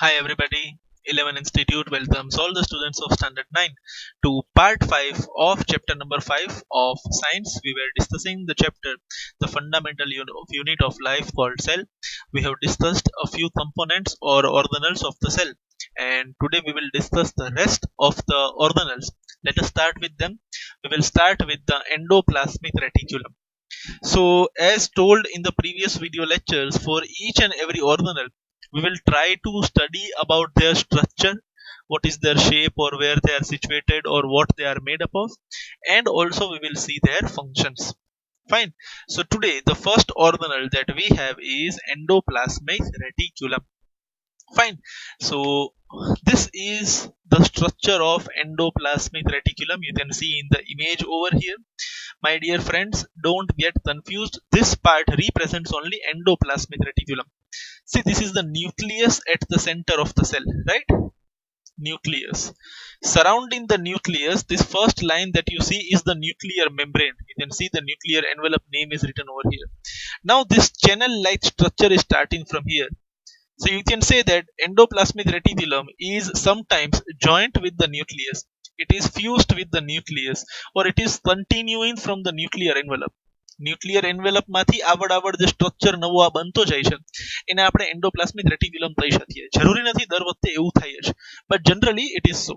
Hi everybody, 11 Institute welcomes all the students of Standard 9 to part 5 of chapter number 5 of Science. We were discussing the chapter, the fundamental unit of life called cell. We have discussed a few components or organelles of the cell, and today we will discuss the rest of the organelles. Let us start with them. We will start with the endoplasmic reticulum. So, as told in the previous video lectures, for each and every organelle, we will try to study about their structure, what is their shape or where they are situated or what they are made up of, and also we will see their functions. Fine. So today the first organelle that we have is endoplasmic reticulum. Fine. So this is the structure of endoplasmic reticulum. You can see in the image over here. My dear friends, don't get confused. This part represents only endoplasmic reticulum. See, this is the nucleus at the center of the cell, right? Nucleus. Surrounding the nucleus, this first line that you see is the nuclear membrane. You can see the nuclear envelope name is written over here. Now this channel-like structure is starting from here. So you can say that endoplasmic reticulum is sometimes joined with the nucleus. It is fused with the nucleus, or it is continuing from the nuclear envelope. Nuclear envelope માંથી આવડ જે structure નવો આ બનતો જાય છે એને આપણે endoplasmic reticulum કહી શકીએ. જરૂરી નથી દર વખતે એવું થાય છે, but generally it is so,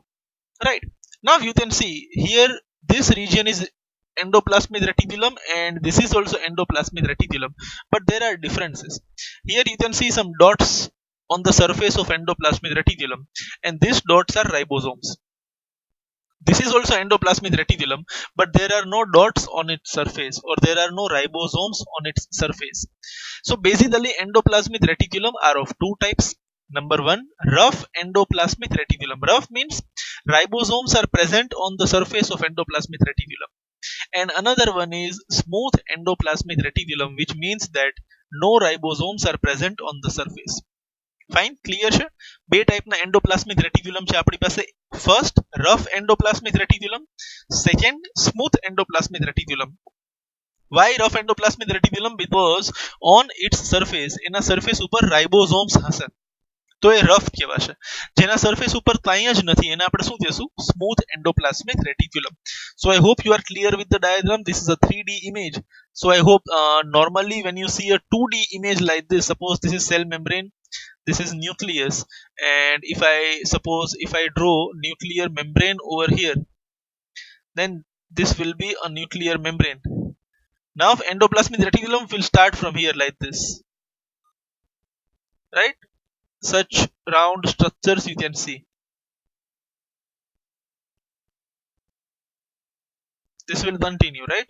right? Now you can see here this region is endoplasmic reticulum and this is also endoplasmic reticulum, but there are differences. Here you can see some dots on the surface of endoplasmic reticulum, and these dots are ribosomes. This is also endoplasmic reticulum, but there are no dots on its surface, or there are no ribosomes on its surface. So basically endoplasmic reticulum are of two types. Number one, rough endoplasmic reticulum. Rough means ribosomes are present on the surface of endoplasmic reticulum, and another one is smooth endoplasmic reticulum, which means that no ribosomes are present on the surface. Fine, clear છે? બે ટાઈપના endoplasmic reticulum છે આપણી પાસે. First rough endoplasmic reticulum, second smooth endoplasmic reticulum. Why rough endoplasmic reticulum? Because on its surface, એના surface ઉપર ribosomes હશે, તો એ રફ કહેવાશે. જેના સરફેસ ઉપર કાંઈ જ નથી એને આપણે શું કહેશું? Smooth endoplasmic reticulum. So I hope you are clear with the diagram. This is a 3D image. So I hope normally when you see a 2D image like this, suppose this is cell membrane, this is nucleus, and if I draw nuclear membrane over here, then this will be a nuclear membrane. Now endoplasmic reticulum will start from here like this, right? Such round structures you can see. This will continue, right?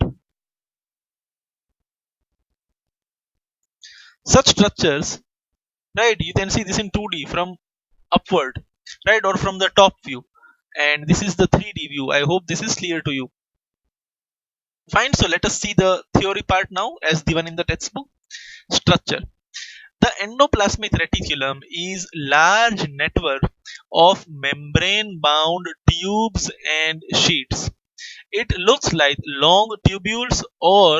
Such structures, right? You can see this in 2D from upward, right? Or from the top view, and this is the 3D view. I hope this is clear to you. Fine. So let us see the theory part now as given in the textbook. Structure. The endoplasmic reticulum is large network of membrane bound tubes and sheets. It looks like long tubules or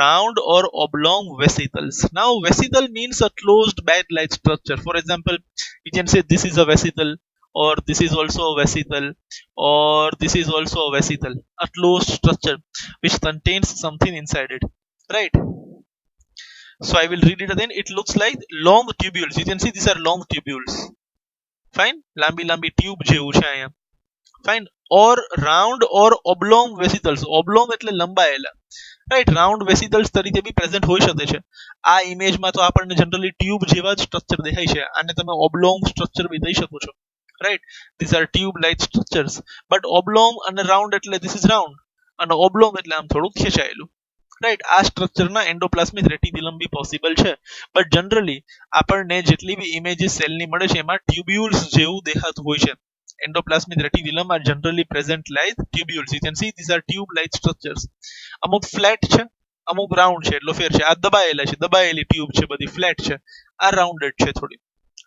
round or oblong vesicles. Now vesicle means a closed bag-like structure. For example, you can say this is a vesicle, or this is also a vesicle, or this is also a vesicle. A closed structure which contains something inside it, right? So I will read it again. It looks like long tubules. You can see these are long tubules. Fine. Lambi tube જેવું છે અહીંયા. Fine. Or round or oblong vesicles. Oblong એટલે લંબાયેલા. Right. Round vesicles તરીકે બી present હોઈ શકે છે. આ ઇમેજમાં તો આપણને generally tube જેવા જ structure દેખાય છે. આને તમે oblong structure બી દઈ શકો છો. Right. These are tube like structures. But oblong and round એટલે this is round. અને oblong એટલે આમ થોડું ખેંચાયેલું. રાઈટ, આ સ્ટ્રક્ચરના એન્ડોપ્લાસ્મિક રેટિક્યુલમ બી પોસિબલ છે, બટ જનરલી આપણને જેટલી બી ઇમેજીસ સેલની મળે છે એમાં ટ્યુબ્યુલ્સ જેવું દેખાતું હોય છે. Endoplasmic reticulum are generally present like tubules. You can see this are tube like structures. અમુક ફ્લેટ છે, અમુક રાઉન્ડ છે, એટલો ફેર છે. આ દબાયેલા છે, દબાયેલી ટ્યુબ છે, બધી ફ્લેટ છે. આ રાઉન્ડેડ છે થોડી.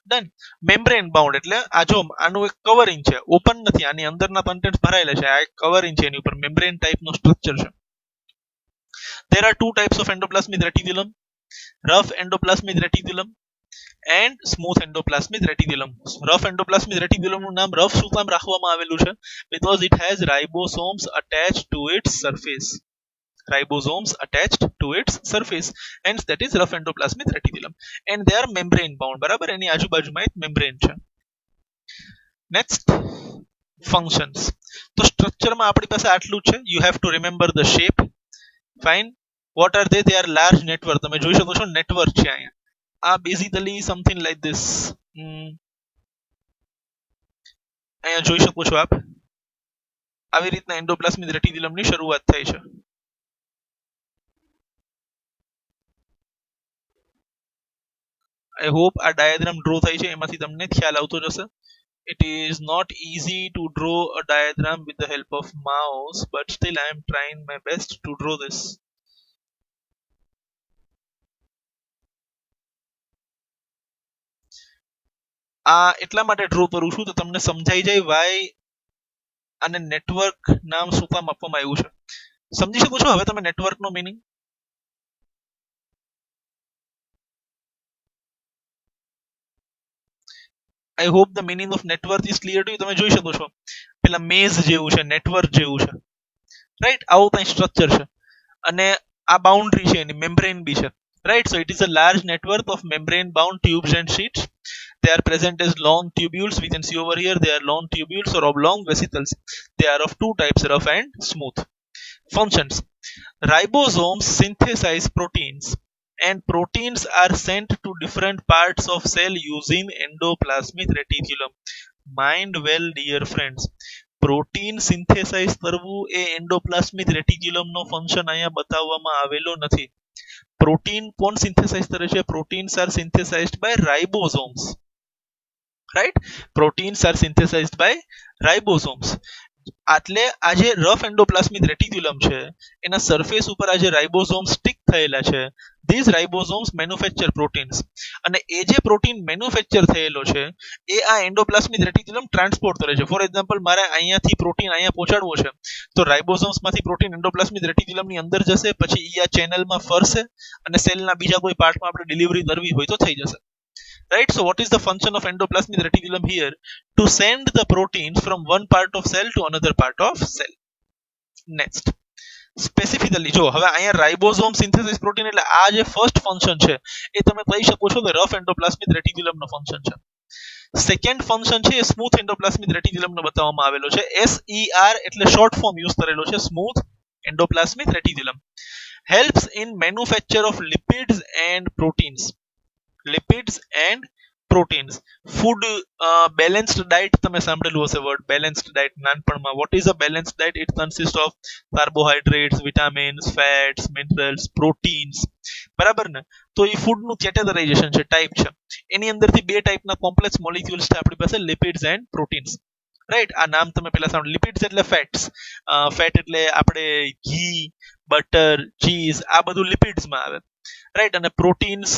ડન. મેમ્બ્રેન બાઉન્ડ એટલે આ જો આનું એક કવરિંગ છે, ઓપન નથી, આની અંદરના કન્ટેન્ટ્સ ભરાયેલા છે, આ એક કવરિંગ છે, એની ઉપર મેમ્બ્રેન ટાઈપનું સ્ટ્રક્ચર છે. There are two types of endoplasmic reticulum. Rough endoplasmic reticulum and smooth endoplasmic reticulum. Rough endoplasmic reticulum નું નામ rough શું કામ રાખવામાં આવેલું છે? Because it has ribosomes attached to its surface. Ribosomes attached to its surface, hence that is rough endoplasmic reticulum, and they are membrane bound. બરાબર, એની આજુબાજુમાં એક membrane છે. Next, functions. તો સ્ટ્રક્ચરમાં આપણી પાસે આટલું છે. You have to remember the shape. Fine. What are they? They are large network. તમે જોઈ શકો છો network છે અહીંયા. Basically something like this. અહીંયા જોઈ શકો છો આપ, આવી રીતના એન્ડોપ્લાસ્મિક રેટિક્યુલમની શરૂઆત થાય છે. I hope આ ડાયાગ્રામ ડ્રો થાય છે એમાંથી તમને ખ્યાલ આવતો જશે. It is not easy to draw a diagram with the help of mouse, but still I am trying my best to draw this. એટલા માટે ડ્રો કરું છું તો તમને સમજાઈ જાય why આને નેટવર્ક નામ શું કામ આપવામાં આવ્યું છે. સમજી શકો છો હવે તમે નેટવર્કનો meaning? I hope the meaning of network is clear to you. તમે જોઈ શકો છો પેલા મેઝ જેવું છે, નેટવર્ક જેવું છે, રાઈટ? આવું કંઈ સ્ટ્રક્ચર છે અને આ બાઉન્ડ્રી છે એની, મેમ્બ્રેન બી છે, right? So it is a large network of membrane bound tubes and sheets. They are present as long tubules. We can see over here they are long tubules or oblong vesicles. They are of two types, rough and smooth. Functions. Ribosomes synthesize proteins, and proteins are sent to different parts of cell using endoplasmic reticulum. Mind well, dear friends. Protein synthesise કરવું એ endoplasmic રેટિક્યુલમનો function અહીંયા બતાવવામાં આવેલો નથી. Protein કોણ synthesise કરે છે? Proteins are synthesised by ribosomes, right? Proteins are synthesised by ribosomes. એટલે આ જે રફ એન્ડોપ્લાસ્મિક રેટિક્યુલમ છે એના સરફેસ ઉપર આ જે રાઇબોસોમ્સ સ્ટિક થયેલા છે, these ribosomes manufacture proteins, અને એ જે પ્રોટીન મેન્યુફેક્ચર થયેલો છે એ આ એન્ડોપ્લાસ્મિક રેટિક્યુલમ ટ્રાન્સપોર્ટ કરે છે. ફોર એક્ઝામ્પલ, મારે અહીંયાથી પ્રોટીન અહીંયા પહોંચાડવો છે તો રાઇબોસોમ્સ માંથી પ્રોટીન એન્ડોપ્લાસ્મિક રેટિક્યુલમની અંદર જશે, પછી એ આ ચેનલમાં ફરશે અને સેલના બીજા કોઈ પાર્ટમાં આપણે ડિલિવરી કરવી હોય તો થઈ જશે, right? So what is the function of endoplasmic reticulum here? To send the proteins from one part of cell to another part of cell. Next, specifically જો હવે અહીંયા રાઇબોસોમ સિન્થેસિસ પ્રોટીન એટલે આ જે ફર્સ્ટ ફંક્શન છે એ તમે કહી શકો છો કે રફ એન્ડોપ્લાસ્મિક રેટિક્યુલમનો ફંક્શન છે. સેકન્ડ ફંક્શન છે એ સ્મૂથ એન્ડોપ્લાસ્મિક રેટિક્યુલમનો બતાવવામાં આવેલો છે. SER એટલે શોર્ટ ફોર્મ યુઝ કરેલો છે, smooth endoplasmic reticulum. Helps in manufacture of lipids and proteins. Lipids and proteins. Food balanced diet તમે સાંભળેલું હશે વર્ડ બેલેન્સ્ડ ડાયટ નાનપણમાં. What is a balanced diet? It consist of carbohydrates, vitamins, fats, minerals, proteins, બરાબર ને? તો એ ફૂડનું categorisation છે, type છે. એની અંદરથી બે ટાઈપના કોમ્પ્લેક્સ મોલિક્યુલ્સ છે આપણી પાસે, લિપિડ્સ એન્ડ પ્રોટીન્સ, રાઈટ? આ નામ તમે પેલા સાંભળ્યું. લિપિડ્સ એટલે ફેટ્સ, ફેટ એટલે આપણે ઘી, બટર, ચીઝ, આ બધું લિપિડ્સમાં આવે, રાઈટ? અને પ્રોટીન્સ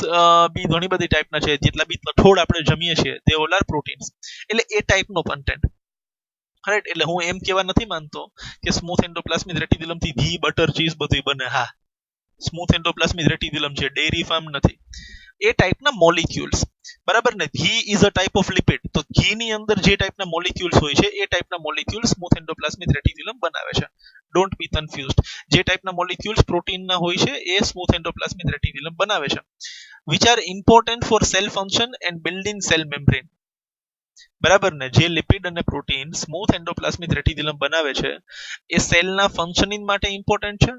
બી ઘણી બધી ટાઈપના છે, જેટલા બી કઠોળ આપણે જમીએ છીએ તે ઓલ આર પ્રોટીન્સ. એટલે એ ટાઈપનો કન્ટેન્ટ, રાઈટ? એટલે હું એમ કહેવા નથી માંગતો કે સ્મૂથ એન્ડોપ્લાસ્મિક રેટિક્યુલમ થી ઘી, બટર, ચીઝ બધું બને. હા, સ્મૂથ એન્ડોપ્લાસ્મિક રેટિક્યુલમ છે, ડેરી ફાર્મ નથી. એ ટાઈપના મોલિક્યુલ્સ, બરાબર ને? ઘી is a type of lipid, તો ઘીની અંદર જે ટાઈપના મોલિક્યુલ્સ હોય છે એ ટાઈપના મોલિક્યુલ્સ સ્મૂથ એન્ડોપ્લાસ્મિક રેટિક્યુલમ બનાવે છે. Don't be confused. જે ટાઈપના મોલિક્યુલ્સ પ્રોટીનના હોય છે એ સ્મૂથ એન્ડોપ્લાસ્મિક રેટિક્યુલમ બનાવે છે. Which are important for sale function and building cell membrane, બરાબર ને? જે લિપિડ અને પ્રોટીન સ્મૂથ એન્ડોપ્લાસ્મિક રેટિક્યુલમ બનાવે છે એ સેલના ફંક્શનિંગ માટે ઇમ્પોર્ટન્ટ છે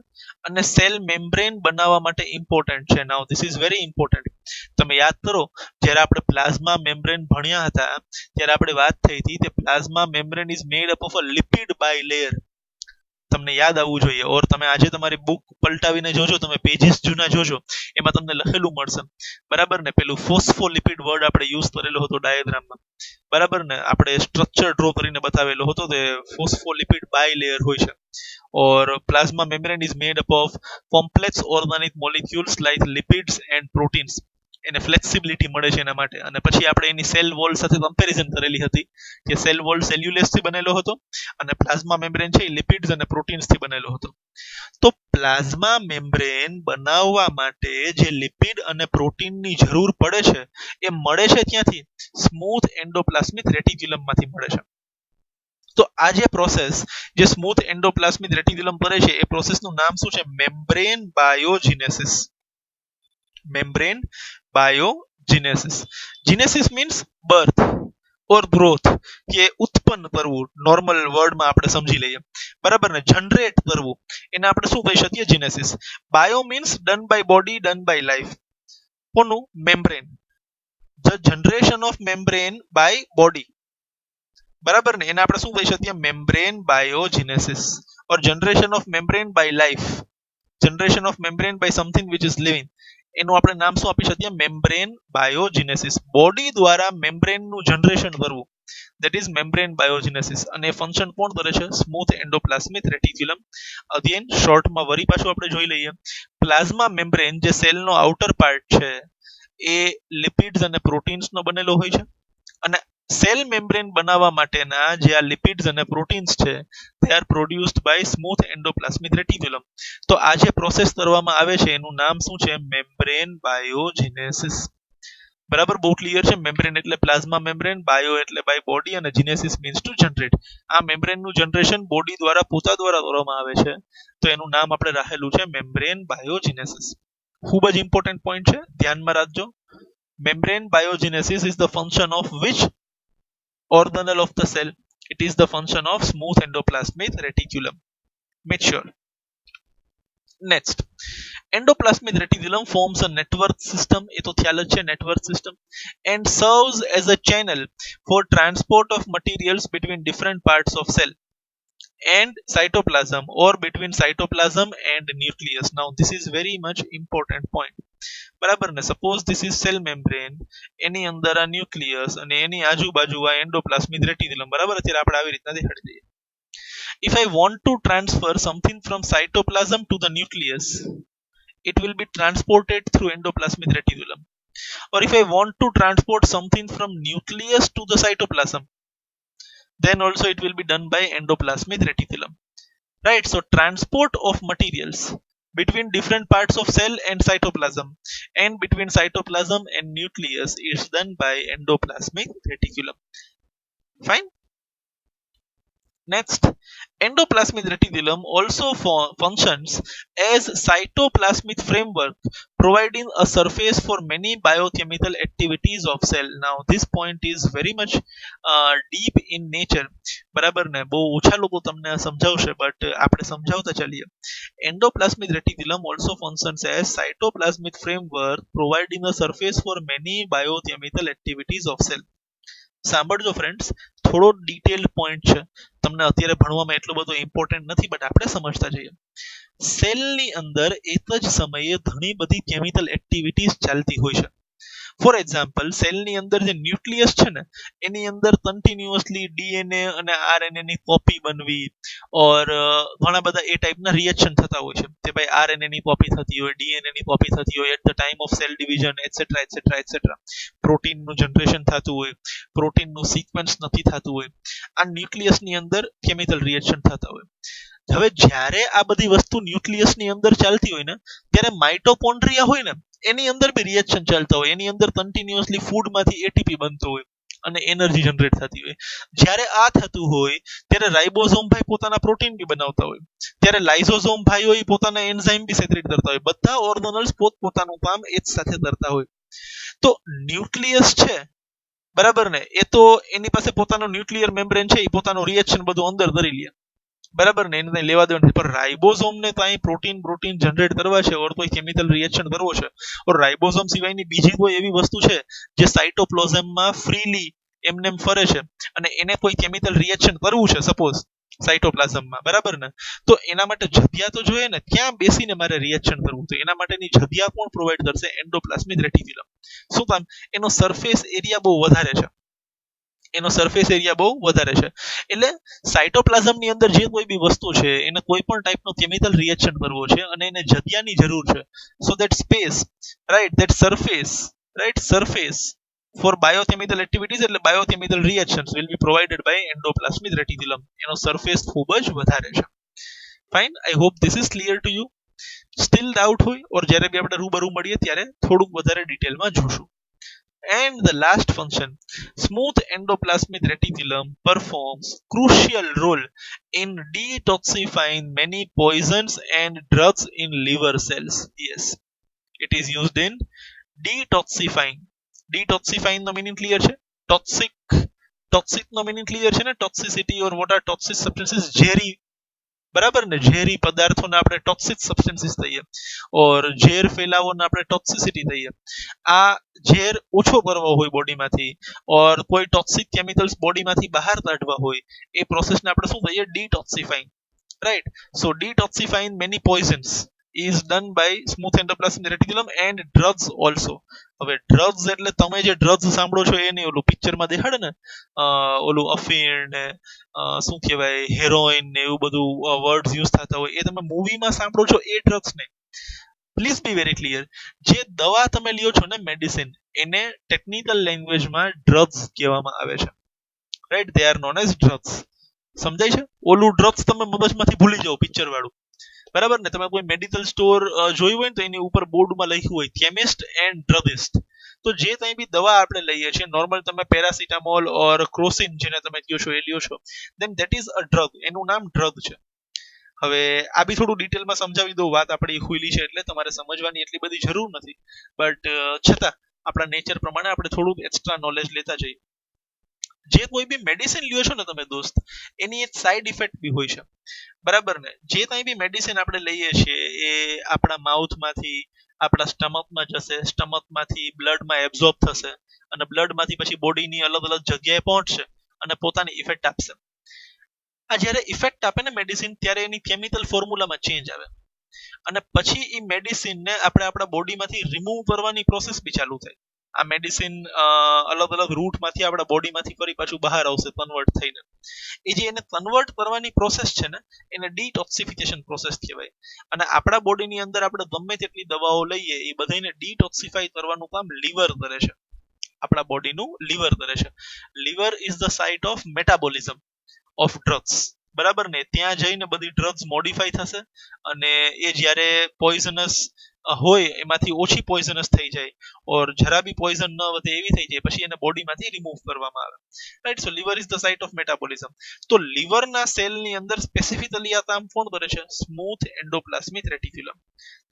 અને સેલ મેમ્બ્રેન બનાવવા માટે ઇમ્પોર્ટન્ટ છે. નાઉ ધીસ ઇઝ વેરી ઇમ્પોર્ટન્ટ. તમે યાદ કરો જ્યારે આપણે પ્લાઝ્મા મેમ્બ્રેન ભણ્યા હતા ત્યારે આપણે વાત થઈ હતી કે plasma membrane is made up of a lipid bylayer. તમને યાદ આવવું જોઈએ. ઓર તમે આજે તમારી બુક પલટાવીને જોજો, તમે પેજીસ જૂના જોજો, એમાં તમને લખેલું મળશે, બરાબર ને? પેલું ફોસ્ફોલિપિડ વર્ડ આપણે યુઝ કરેલો હતો ડાયાગ્રામમાં, બરાબર ને? આપણે સ્ટ્રક્ચર ડ્રો કરીને બતાવેલો હતો તે ફોસ્ફોલિપિડ બાયલેયર હોય છે. Or plasma membrane is made up of complex organic molecules like lipids and proteins. એને ફ્લેક્સિબિલિટી મળે છે એના માટે. અને પછી આપણે એની સેલ વોલ સાથે કમ્પેરિઝન કરેલી હતી કે સેલ વોલ સેલ્યુલેસ થી બનેલો હતો અને પ્લાઝ્મા મેમ્બ્રેન છે એ લિપિડ્સ અને પ્રોટીન્સ થી બનેલો હતો. તો પ્લાઝમા મેમ્બ્રેન બનાવવા માટે જે લિપિડ અને પ્રોટીનની જરૂર પડે છે એ મળે છે ત્યાંથી સ્મૂથ એન્ડોપ્લાસ્મિક રેટિક્યુલમમાંથી મળે છે. તો આ જે પ્રોસેસ જે સ્મૂથ એન્ડોપ્લાસ્મિક રેટિક્યુલમ કરે છે એ પ્રોસેસનું નામ શું છે? Membrane બાયોજિનેસિસ. Membrane બાયોજિનેસિસ. Genesis means birth ઓર ગ્રોથ, કે ઉત્પન્ન કરવું, નોર્મલ વર્ડમાં આપણે સમજી લઈએ, બરાબર ને? જનરેટ કરવું, એને આપણે શું કહી શકીએ? Genesis. Bio means done by body, done by life. કોનું? Membrane. The generation of membrane by body, બરાબર ને? એને આપણે શું કહી શકીએ? Membrane biogenesis or generation of membrane by life, generation of membrane by something which is living. એનું આપણે નામ શું આપી શકીએ? મેમ્બ્રેન બાયોજિનેસિસ. બોડી દ્વારા મેમ્બ્રેનનું જનરેશન કરવું, that is membrane biogenesis. અને ફંક્શન કોણ કરે છે? Smooth endoplasmic reticulum. અગેન શોર્ટમાં વરી પાછું આપણે જોઈ લઈએ. પ્લાઝ્મા મેમ્બ્રેન જે સેલનો આઉટર પાર્ટ છે એ લિપિડ્સ અને પ્રોટીન્સનો બનેલો હોય છે, અને સેલ મેમ્બ્રેન બનાવવા માટેના જે આ લિપિડ્સ અને પ્રોટીન્સ છે they are produced by smooth endoplasmic reticulum. તો આ જે પ્રોસેસ કરવામાં આવે છે એનું નામ શું છે? મેમ્બ્રેન બાયોજિનેસિસ. બરાબર? બહુ ક્લિયર છે. મેમ્બ્રેન એટલે પ્લાઝ્મા મેમ્બ્રેન, બાયો એટલે બાય બોડી, અને જીનેસિસ મીન્સ ટુ જનરેટ. આ મેમ્બ્રેનનું જનરેશન બોડી દ્વારા પોતા દ્વારા કરવામાં આવે છે, તો એનું નામ આપણે રાખેલું છે મેમ્બ્રેન બાયોજિનેસિસ. ખૂબ જ ઇમ્પોર્ટન્ટ પોઈન્ટ છે, ધ્યાનમાં રાખજો. Membrane biogenesis is the function of which organelle of the cell? It is the function of smooth endoplasmic reticulum. Make sure. Next, endoplasmic reticulum forms a network system, એ તો ખ્યાલ જ છે, network system, and serves as a channel for transport of materials between different parts of cell and cytoplasm, or between cytoplasm and nucleus. Now this is very much important point, બરાબર ને? Suppose this is cell membrane, એની અંદર આ nucleus અને એની આજુબાજુ આ endoplasmic reticulum, બરાબર? અત્યારે આપણે આવી રીતના દેખાડી દઈએ. If I want to transfer something from cytoplasm to the nucleus, it will be transported through endoplasmic reticulum. Or if I want to transport something from nucleus to the cytoplasm, then also it will be done by endoplasmic reticulum. Right? So transport of materials between different parts of cell and cytoplasm, and between cytoplasm and nucleus, is done by endoplasmic reticulum. Fine. Next, endoplasmic reticulum also functions as cytoplasmic framework, providing a surface for many biochemical activities of cell. Now this point is very much deep in nature, બરાબર ને? બહુ ઓછા લોકો તમને સમજાવશે, but આપણે સમજાવતા ચાલીએ. Endoplasmic reticulum also functions as cytoplasmic framework, providing a surface for many biochemical activities of cell. સાંભળજો ફ્રેન્ડ્સ, થોડો ડિટેલ્ડ પોઈન્ટ છે, તમને અત્યારે ભણવામાં એટલો બધો ઇમ્પોર્ટન્ટ નથી, બટ આપણે સમજતા જઈએ. સેલની અંદર એક જ સમયે ઘણી બધી કેમિકલ એક્ટિવિટીઝ ચાલતી હોય છે. ફોર એક્ઝામ્પલ, સેલની અંદર જે ન્યુક્લિયસ છે ને એની અંદર કન્ટિન્યુઅસલી ડીએનએ અને આરએનએ ની કોપી બનવી, ઓર ઘણા બધા એ ટાઈપના રિએક્શન થતા હોય છે કે ભાઈ આરએનએ ની કોપી થતી હોય, ડીએનએ ની કોપી થતી હોય at the time of cell division, etcetera etcetera etcetera. પ્રોટીનનું જનરેશન થતું હોય, પ્રોટીનનું સિક્વન્સ નથી થતું હોય, આ ન્યુક્લિયસની અંદર કેમિકલ રિએક્શન થતા હોય. હવે જ્યારે આ બધી વસ્તુ ન્યુક્લિયસની અંદર ચાલતી હોય ને ત્યારે માઇટોકોન્ડ્રિયા હોય ને એની અંદર બી રિએક્શન ચાલતા હોય, એની અંદર કન્ટિન્યુઅસલી ફૂડમાંથી એટીપી બનતો હોય અને એનર્જી જનરેટ થતી હોય. જ્યારે આ થતું હોય ત્યારે રાઇબોઝોમ ભાઈ પોતાના પ્રોટીન બી બનાવતા હોય, ત્યારે લાઇઝોઝોમ ભાઈઓ એ પોતાના એન્ઝાઇમ બી સેક્રેટ કરતા હોય. બધા ઓર્ગેનલ્સ પોતપોતાનું કામ એક સાથે કરતા હોય. તો ન્યુક્લિયસ છે, બરાબર ને, એ તો એની પાસે પોતાનો ન્યુક્લિયર મેમ્બ્રેન છે, એ પોતાનું રિએક્શન બધું અંદર કરી લે, બરાબર ને, એને લેવા દેવા નથી. પણ રાઇબોઝોમ ને તો અહીં પ્રોટીન જનરેટ કરવા છે, ઓર કોઈ કેમિકલ રિએક્શન કરવો છે, ઓર રાઇબોઝોમ સિવાયની બીજી કોઈ એવી વસ્તુ છે જે સાઇટોપ્લાઝમમાં ફ્રીલી એમનેમ ફરે છે અને એને કોઈ કેમિકલ રિએક્શન કરવું છે સપોઝ સાઇટોપ્લાઝમમાં, બરાબર ને, તો એના માટે જગ્યા તો જોઈએ ને, ક્યાં બેસીને મારે રિએક્શન કરવું, તો એના માટેની જગ્યા કોણ પ્રોવાઈડ કરશે? Endoplasmic reticulum. શું કામ? એનો સરફેસ એરિયા બહુ વધારે છે, એનો સરફેસ એરિયા બહુ વધારે છે. એટલે સાઇટોપ્લાઝમની અંદર જે કોઈ બી વસ્તુ છે એને કોઈ પણ ટાઈપનો કેમિકલ રિએક્શન કરવો છે અને એને જગ્યાની જરૂર છે. So that space, right, that surface, right, surface for biochemical activities એટલે biochemical reactions will be provided by endoplasmic reticulum. એનો સરફેસ ખૂબ જ વધારે છે. Fine, I hope this is clear to you. Still doubt હોય ઓર જ્યારે બી આપણે રૂબરૂ મળીએ ત્યારે થોડુંક વધારે ડિટેલમાં જોશું. And the last function, smooth endoplasmic reticulum performs crucial role in detoxifying many poisons and drugs in liver cells. Yes, it is used in detoxifying. Detoxifying no meaning clear છે? Toxic, toxic નો meaning clear છે ને? Toxicity or what are toxic substances? ઝેરી, બરાબર ને? ઝેરી પદાર્થોને આપણે toxic substances કહીએ, ઓર ઝેર ફેલાવોને આપણે ટોક્સિસિટી કહીએ. આ ઝેર ઓછો કરવો હોય બોડીમાંથી, ઓર કોઈ ટોક્સિક કેમિકલ્સ બોડીમાંથી બહાર કાઢવા હોય, એ પ્રોસેસને આપણે શું કહીએ? Detoxifying. Right. So detoxifying many poisons is done by smooth endoplasmic reticulum and drugs also. હવે ડ્રગ્સ એટલે તમે જે ડ્રગ્સ સાંભળો છો એ નહીં, ઓલું પિક્ચરમાં દેખાડે ને, ઓલું અફીણ ને શું કહેવાય, હેરોઇન ને એવું બધું વર્ડ્સ યુઝ થતા હોય, એ તમે મૂવીમાં સાંભળો છો એ ડ્રગ્સ નહીં. Please be very clear. જે દવા તમે લ્યો છો ને, મેડિસિન, એને ટેકનિકલ લેંગ્વેજમાં ડ્રગ્સ કહેવામાં આવે છે. Right, they are known as drugs. સમજાય છે? ઓલું ડ્રગ્સ તમે મગજમાંથી ભૂલી જાઓ, પિક્ચર વાળું. બરાબર ને? તમે કોઈ મેડિકલ સ્ટોર જોયું હોય ને તો એની ઉપર બોર્ડમાં લખ્યું હોય કેમિસ્ટ એન્ડ ડ્રગિસ્ટ. તો જે કંઈ બી દવા આપણે લઈએ છીએ, નોર્મલ તમે પેરાસિટામોલ ઓર ક્રોસિન જેને તમે કહો છો એ લ્યો છો, દેન ધેટ ઇઝ અ ડ્રગ. એનું નામ ડ્રગ છે. હવે આ બી થોડું ડિટેલમાં સમજાવી દઉં, વાત આપણી ખુલ્લી છે એટલે તમારે સમજવાની એટલી બધી જરૂર નથી, બટ છતાં આપણા નેચર પ્રમાણે આપણે થોડુંક એક્સ્ટ્રા નોલેજ લેતા જઈએ. જે કોઈ બી મેડિસિન લ્યો છો ને તમે દોસ્ત, એની એક સાઈડ ઇફેક્ટ બી હોય છે. બરાબર ને? જે કંઈ બી મેડિસિન આપણે લઈએ છીએ એ આપણા માઉથમાંથી આપણા સ્ટમકમાં જશે, સ્ટમકમાંથી બ્લડમાં એબ્ઝોર્બ થશે, અને બ્લડમાંથી પછી બોડીની અલગ અલગ જગ્યાએ પહોંચશે અને પોતાની ઇફેક્ટ આપશે. આ જ્યારે ઇફેક્ટ આપે ને મેડિસિન, ત્યારે એની કેમિકલ ફોર્મ્યુલામાં ચેન્જ આવે, અને પછી એ મેડિસિનને આપણે આપણા બોડીમાંથી રિમૂવ કરવાની પ્રોસેસ બી ચાલુ થાય. આ મેડિસિન અલગ અલગ રૂટમાંથી આપણા બોડીમાંથી ફરી પાછું બહાર આવશે કન્વર્ટ થઈને. એ જે એને કન્વર્ટ કરવાની પ્રોસેસ છે ને, એને ડીટોક્સિફિકેશન પ્રોસેસ કહેવાય. અને આપણા બોડીની અંદર આપણે ગમે તેટલી દવાઓ લઈએ, એ બધાને ડીટોક્સિફાઈ કરવાનું કામ લીવર કરે છે. આપણા બોડીનું લીવર કરે છે. Liver is the site of metabolism of drugs. બરાબર ને? ત્યાં જઈને બધી ડ્રગ્સ મોડિફાઈ થશે, અને એ જ્યારે પોઈઝનસ હોય એમાંથી ઓછી પોઈઝનસ થઈ જાય, ઓર જરા બી પોઈઝન ન વધે એવી થઈ જાય, પછી એને બોડીમાંથી રિમૂવ કરવામાં આવે. Right. So liver is the site of metabolism. તો લીવરના સેલની અંદર સ્પેસિફિકલી આ કામ કોણ કરે છે? Smooth endoplasmic reticulum.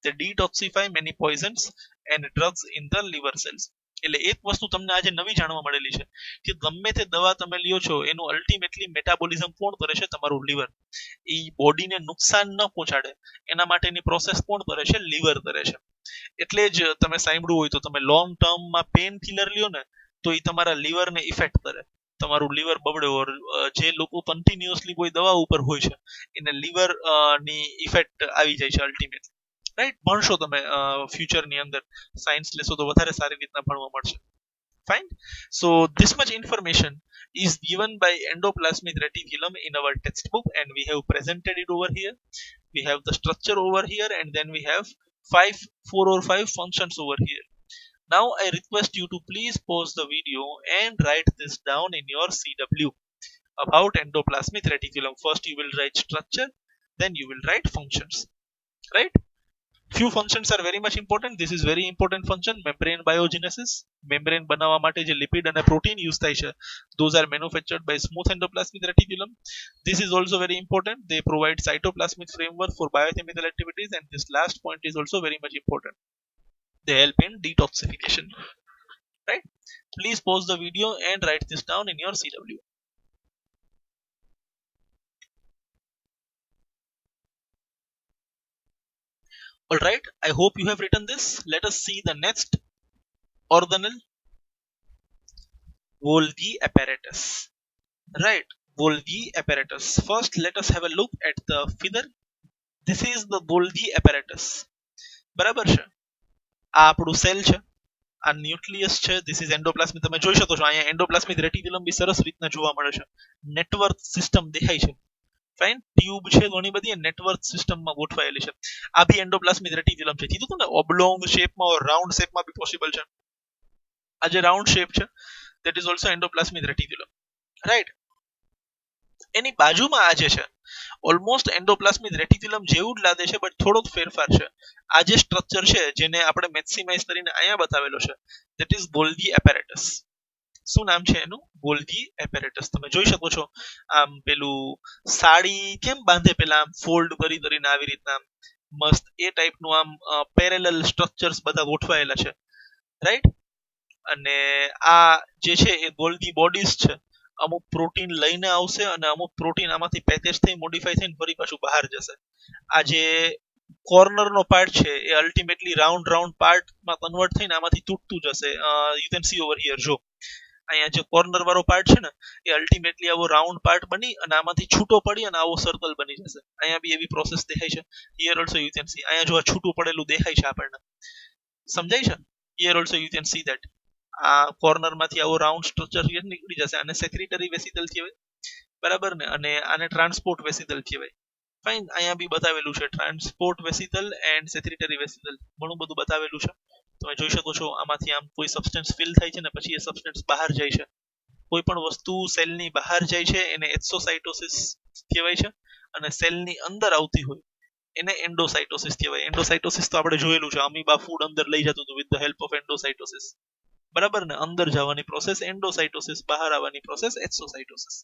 તે detoxify many poisons and drugs in the liver cells. એટલે એક વસ્તુ તમને આજે નવી જાણવા મળેલી છે કે ગમે તે દવા તમે લ્યો છો, એનું અલ્ટિમેટલી મેટાબોલિઝમ કોણ કરે છે? તમારું લીવર. એ બોડીને નુકસાન ન પહોંચાડે એના માટેની પ્રોસેસ કોણ કરે છે? લીવર કરે છે. એટલે જ તમે સાંભળ્યું હોય તો તમે લોંગ ટર્મમાં પેન કિલર લ્યો ને, તો એ તમારા લીવરને ઇફેક્ટ કરે, તમારું લીવર બગડે. ઓર જે લોકો કન્ટિન્યુઅસલી કોઈ દવા ઉપર હોય છે, એને લીવર ની ઇફેક્ટ આવી જાય છે અલ્ટિમેટલી. રાઈટ. ભણશો તમે ફ્યુચરની અંદર, સાયન્સ લેશો તો વધારે સારી રીતના ભણવા મળશે. Fine. So this much information is given by endoplasmic reticulum in our textbook, and we have presented it over here. We have the structure over here, and then we have four or five functions over here. Now I request you to please pause the video and write this down in your CW about endoplasmic reticulum. First you will write structure, then you will write functions. Right? Few functions are very much important. This is very important function, membrane biogenesis. Membrane બનાવવા માટે જે lipid અને protein use થાય છે, those are manufactured by smooth endoplasmic reticulum. This is also very important. They provide cytoplasmic framework for biochemical activities, and this last point is also very much important. They help in detoxification. Right? Please pause the video and write this down in your CW. Alright, I hope you have written this. Let us see the next organelle, Golgi apparatus. Right, Golgi apparatus. First, let us have a look at the figure. This is the Golgi apparatus. બરાબર છે? આ આપણું cell છે, આ nucleus છે. This is endoplasmic. તમે જોઈ શકો છો અહીંયા એન્ડોપ્લાસ્મિક રેટિક્યુલમ બી સરસ રીતના જોવા મળે છે. નેટવર્ક સિસ્ટમ દેખાય છે. ફાઇન. ટ્યુબ છે ઘણી બધી, નેટવર્ક સિસ્ટમમાં ગોઠવાયેલી છે. આ બી એન્ડોપ્લાસ્મિક રેટિક્યુલમ છે. કીધું હતું ને, ઓબ્લોંગ શેપમાં ઓર રાઉન્ડ શેપમાં બી પોસિબલ છે. આ જે રાઉન્ડ શેપ છે, that is also endoplasmic reticulum. Right? એની બાજુમાં આ જે છે ઓલમોસ્ટ એન્ડોપ્લાસ્મિક રેટિક્યુલમ જેવું જ લાગે છે બટ થોડો જ ફેરફાર છે. આ જે સ્ટ્રક્ચર છે જેને આપણે મેક્સિમાઇઝ કરીને અહીંયા બતાવેલો છે ધેટ ઇઝ ગોલ્ગી એપેરેટસ. શું નામ છે એનું? Golgi apparatus. તમે જોઈ શકો છો આમ પેલું સાડી કેમ બાંધે પેલા આમ ફોલ્ડ કરીને આવી રીતના આમ મસ્ત એ ટાઈપનું આમ પેરેલલ સ્ટ્રક્ચર્સ બધા ગોઠવાયેલા છે, રાઈટ. અને આ જે છે એ ગોલ્ગી બોડીઝ છે. અમુક પ્રોટીન લઈને આવશે અને અમુક પ્રોટીન આમાંથી પેકેજ થઈ મોડિફાઈ થઈને ફરી પાછું બહાર જશે. આ જે કોર્નરનો પાર્ટ છે એ અલ્ટિમેટલી રાઉન્ડ પાર્ટમાં કન્વર્ટ થઈને આમાંથી તૂટતું જશે. You can C over here. જો અહીંયા જે કોર્નર વાળો પાર્ટ છે ને એ અલ્ટિમેટલી આવો રાઉન્ડ પાર્ટ બની અને આમાંથી છૂટો પડી અને આવો સર્કલ બની જશે. અહીંયા બી એવી પ્રોસેસ દેખાય છે. Here also you can C. અહીંયા જો આ છૂટું પડેલું દેખાય છે આપણને, સમજાય છે? Here also you can C that આ કોર્નર માંથી આવો રાઉન્ડ સ્ટ્રક્ચર નીકળી જશે. આને સેક્રેટરી વેસિકલ કહેવાય, બરાબર ને. અને આને ટ્રાન્સપોર્ટ વેસિકલ કહેવાય. ફાઇન. અહીંયા બી બતાવેલું છે transport vesicle and secretary vesicle, ઘણું બધું બતાવેલું છે. તમે જોઈ શકો છો આમાંથી આમ કોઈ સબસ્ટન્સ ફિલ થાય છે ને પછી એ સબસ્ટન્સ બહાર જાય છે. કોઈ પણ વસ્તુ સેલની બહાર જાય છે એને એક્સોસાઇટોસિસ કહેવાય છે અને સેલની અંદર આવતી હોય એને એન્ડોસાઇટોસિસ કહેવાય. એન્ડોસાઇટોસિસ તો આપણે જોયેલું છે, અમીબા ફૂડ અંદર લઈ જતું હતું વિથ ધ હેલ્પ ઓફ એન્ડોસાઇટોસિસ, બરાબર ને. અંદર જવાની પ્રોસેસ એન્ડોસાઇટોસિસ, બહાર આવવાની પ્રોસેસ એક્સોસાઇટોસિસ.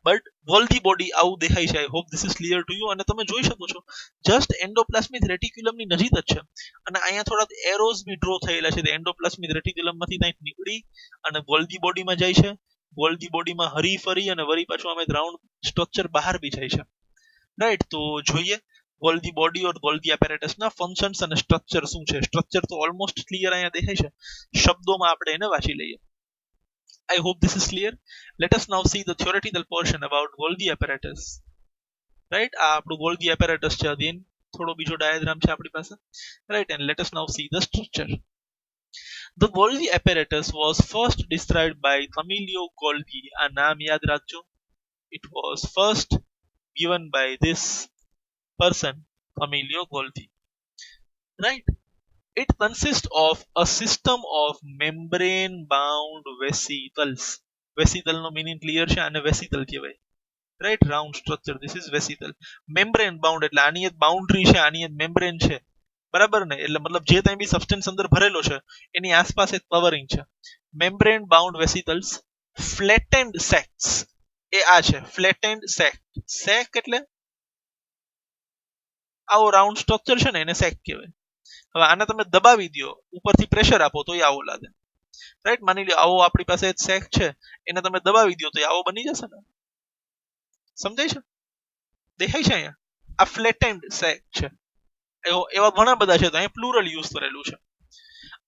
બટ ગોલ્ગી બોડી આવું દેખાય છે. આઈ hope this is clear to you. અને તમે જોઈ શકો છો જસ્ટ એન્ડોપ્લાસ્મિક રેટિક્યુલમની નજીક જ છે અને અહીંયા થોડાક એરોઝ બી ડ્રો થયેલા છે. એન્ડોપ્લાસ્મિક રેટિક્યુલમમાંથી કંઈક નીકળી અને ગોલ્ગી બોડીમાં જાય છે. ગોલ્ગી બોડીમાં હરી ફરી અને વળી પાછું અમે ગ્રાઉન્ડ સ્ટ્રક્ચર બહાર બી જાય છે, રાઈટ. તો જોઈએ ગોલ્ગી બોડી ઓર ગોલ્ગી એપેરેટસના ફંક્શન્સ અને સ્ટ્રક્ચર શું છે. સ્ટ્રક્ચર તો ઓલમોસ્ટ ક્લિયર અહીંયા દેખાય છે, શબ્દોમાં આપણે એને વાંચી લઈએ. I hope this is clear. Let us now see the theoretical portion about Golgi apparatus. Right? આ આપણું Golgi apparatus છે. again થોડો બીજો ડાયાગ્રામ છે આપણી પાસે. Right? And let us now see the structure. The Golgi apparatus was first described by Camillo Golgi. આ નામ યાદ રાખજો. It was first given by this person, Camillo Golgi. Right? It consists of a system of membrane bound vesicles. Vesicle no meaning clear છે, આને vesicle કહેવાય, right. Round structure, this is vesicle. Membrane bound એટલે આની એક boundary છે, આની એક membrane છે, બરાબર ને. એટલે મતલબ જે ત્યાં બી સબસ્ટન્સ અંદર ભરેલો છે એની આસપાસ એક કવરિંગ છે. Membrane bound vesicles. Flattened sacs એ આ છે, ફ્લેટેન્ડ સેક. સેક એટલે આવો રાઉન્ડ સ્ટ્રક્ચર છે ને એને સેક કહેવાય. હવે આને તમે દબાવી દો, ઉપરથી પ્રેશર આપો તો એ આવો લાગે, રાઈટ. માની લો આવો આપણી પાસે એક સેક છે, એને તમે દબાવી દો તો આવો બની જશે ને. સમજાય છે? દેખાય છે અહીંયા? આ ફ્લેટેન્ડ સેક છે. એવા ઘણા બધા છે, તો અહીં પ્લુરલ યુઝ કરેલું છે.